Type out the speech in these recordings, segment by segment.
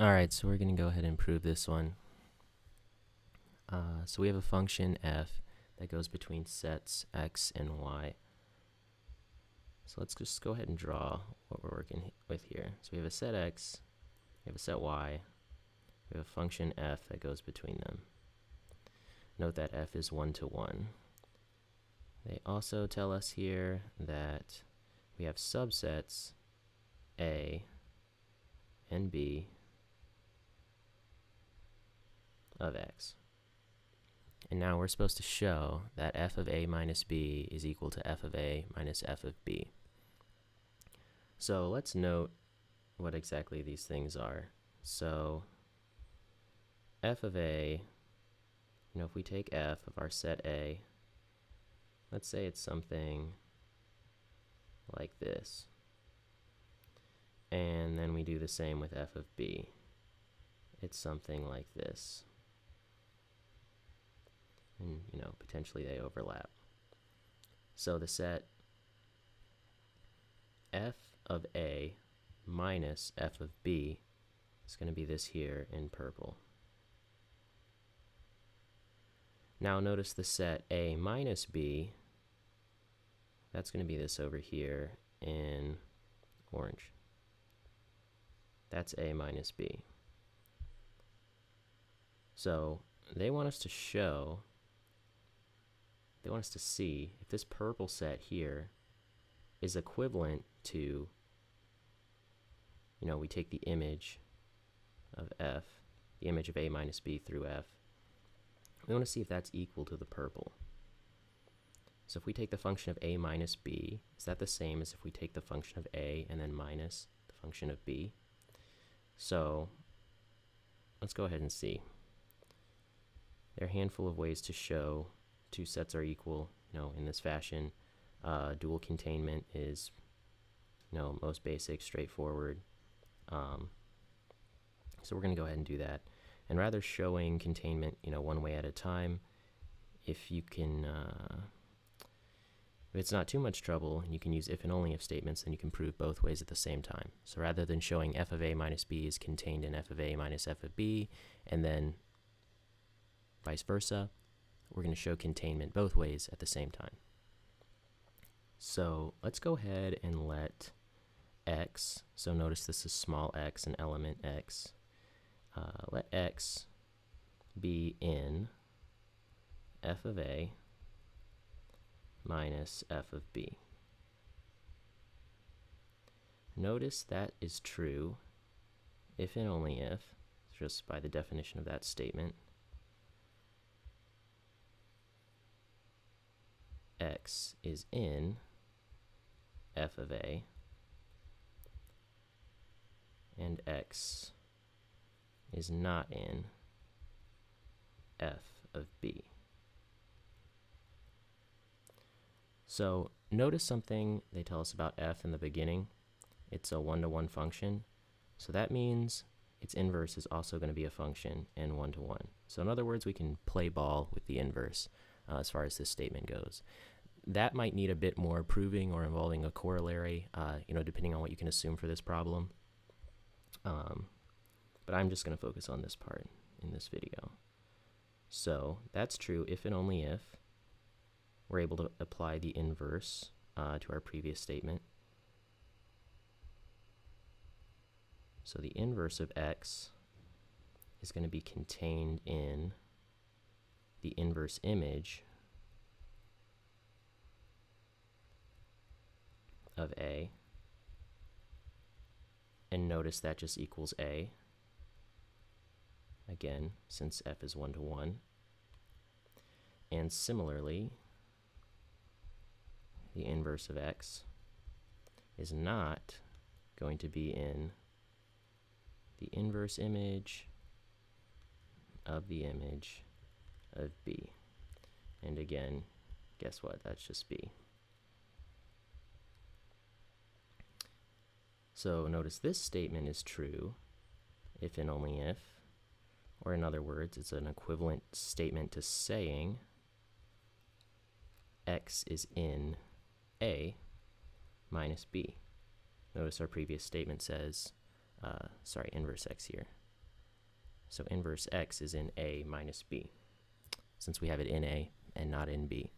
Alright, so we're going to go ahead and prove this one. So we have a function f that goes between sets x and y. So let's just go ahead and draw what we're working with here. So we have a set x, we have a set y, we have a function f that goes between them. Note that f is 1 to 1. They also tell us here that we have subsets a and b of x. And now we're supposed to show that f of a minus b is equal to f of a minus f of b. So let's note what exactly these things are. So f of a, if we take f of our set A, let's say it's something like this. And then we do the same with f of b. It's something like this. And, potentially they overlap. So the set f of a minus f of b is going to be this here in purple. Now notice the set a minus b, that's going to be this over here in orange. That's a minus b. So they want us to show, they want us to see if this purple set here is equivalent to, we take the image of f, the image of a minus b through f. We want to see if that's equal to the purple. So if we take the function of a minus b, is that the same as if we take the function of a and then minus the function of b? So let's go ahead and see. There are a handful of ways to show two sets are equal, in this fashion. Dual containment is, most basic, straightforward. So we're going to go ahead and do that. And rather showing containment, one way at a time, if you can, if it's not too much trouble, and you can use if and only if statements, then you can prove both ways at the same time. So rather than showing f of a minus b is contained in f of a minus f of b, and then vice versa, we're going to show containment both ways at the same time. So let's go ahead and let x, so notice this is small x, an element x, let x be in f of a minus f of b. Notice that is true if and only if, just by the definition of that statement, x is in f of a and x is not in f of b. So notice something they tell us about f in the beginning. It's a one-to-one function. So that means its inverse is also going to be a function and one-to-one. So in other words, we can play ball with the inverse as far as this statement goes. That might need a bit more proving or involving a corollary, depending on what you can assume for this problem. But I'm just going to focus on this part in this video. So that's true if and only if we're able to apply the inverse to our previous statement. So the inverse of x is going to be contained in the inverse image of a, and notice that just equals a, again, since f is 1 to 1. And similarly, the inverse of x is not going to be in the inverse image of the image of b. And again, guess what? That's just b. So notice this statement is true if and only if, or in other words, it's an equivalent statement to saying x is in a minus b. Notice our previous statement says, inverse x here. So inverse x is in A minus B, since we have it in A and not in B.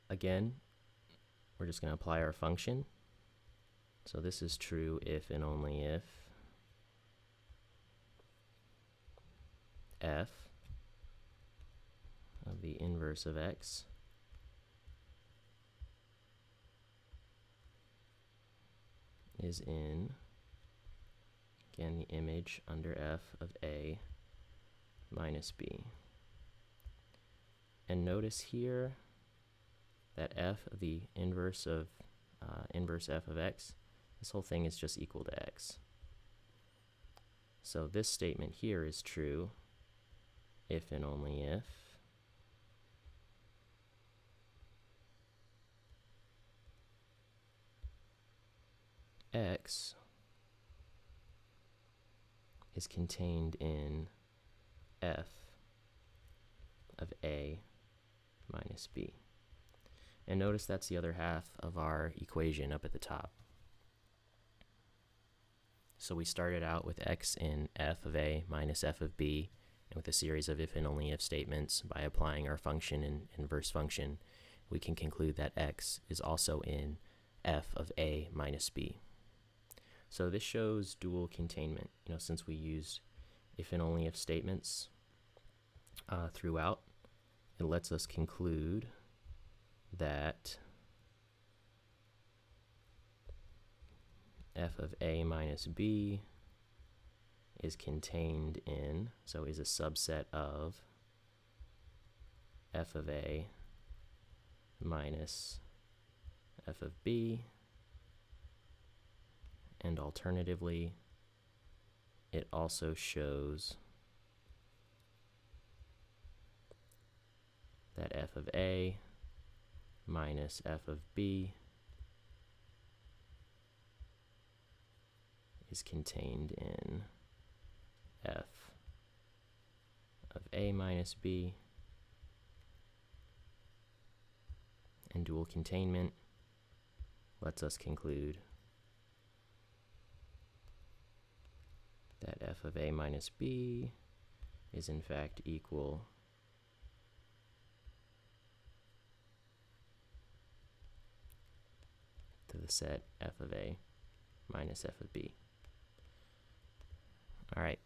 Again, we're just going to apply our function. So this is true if and only if f of the inverse of x is in, again, the image under f of A minus B. And notice here that f of the inverse of inverse f of x, this whole thing is just equal to x. So this statement here is true if and only if x is contained in f of A minus B. And notice that's the other half of our equation up at the top. So we started out with x in f of A minus f of B, and with a series of if and only if statements. By applying our function and inverse function, we can conclude that x is also in f of A minus B. So this shows dual containment. Since we used if and only if statements throughout, it lets us conclude that f of A minus B is contained in, so is a subset of f of A minus f of B, and alternatively, it also shows that f of A minus f of B is contained in f of A minus B, and dual containment lets us conclude that f of A minus B is in fact equal to the set f of A minus f of B. All right.